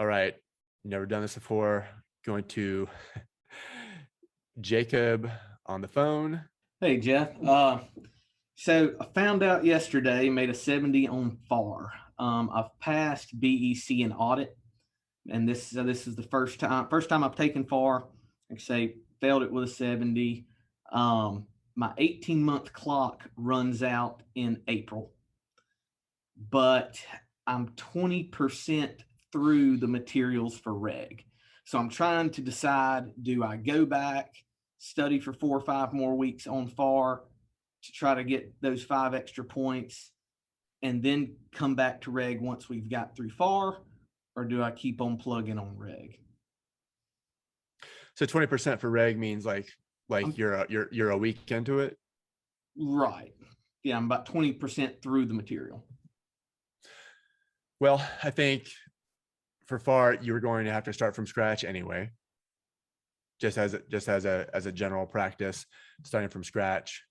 All right. Never done this before. Going to Jacob on the phone. Hey, Jeff. So I found out yesterday, made a 70 on FAR. I've passed BEC and audit, and this is the first time I've taken FAR. Like I say, failed it with a 70. My 18-month clock runs out in April, but I'm 20% through the materials for REG. So I'm trying to decide, do I go back, study for 4 or 5 more weeks on FAR to try to get those 5 extra points and then come back to REG once we've got through FAR, or do I keep on plugging on REG? So 20% for reg means like you're a week into it. Right. Yeah, I'm about 20% through the material. Well, I think for FAR, you were going to have to start from scratch anyway. Just as a general practice, starting from scratch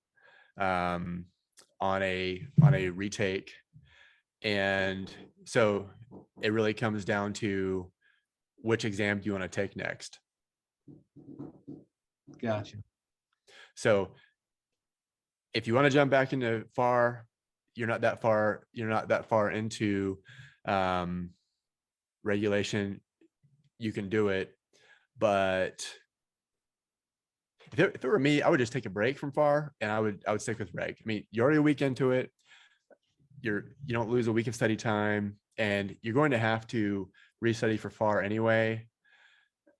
on a retake. And so it really comes down to which exam do you want to take next. Gotcha. So if you want to jump back into FAR, you're not that far into regulation, you can do it. But if it were me, I would just take a break from FAR and I would stick with reg. I mean, you're already a week into it. You don't lose a week of study time, and you're going to have to restudy for FAR anyway.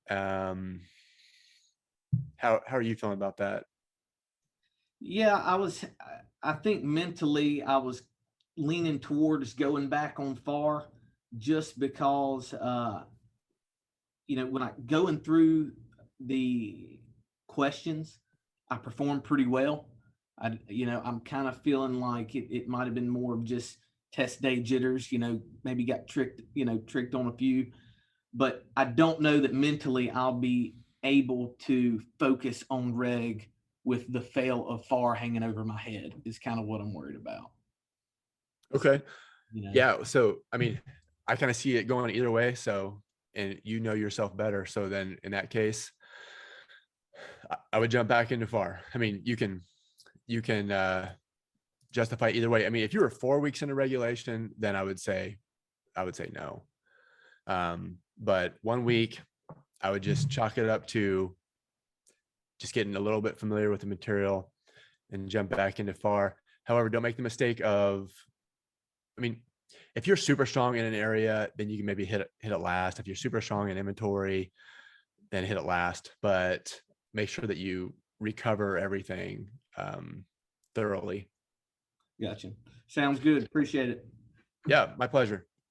How are you feeling about that? Yeah, I think mentally I was leaning towards going back on FAR just because, when I going through the questions, I performed pretty well. I'm kind of feeling like it might have been more of just test day jitters, maybe got tricked on a few, but I don't know that mentally I'll be able to focus on reg with the fail of FAR hanging over my head is kind of what I'm worried about. Okay. Yeah. So, I mean, I kind of see it going either way. So, and you know yourself better. So then in that case, I would jump back into FAR. I mean, you can justify either way. I mean, if you were 4 weeks into regulation, then I would say no. But 1 week, I would just chalk it up to just getting a little bit familiar with the material and jump back into FAR. However, don't make the mistake of, I mean, if you're super strong in an area, then you can maybe hit it last. If you're super strong in inventory, then hit it last. But make sure that you recover everything thoroughly. Gotcha. Sounds good. Appreciate it. Yeah, my pleasure.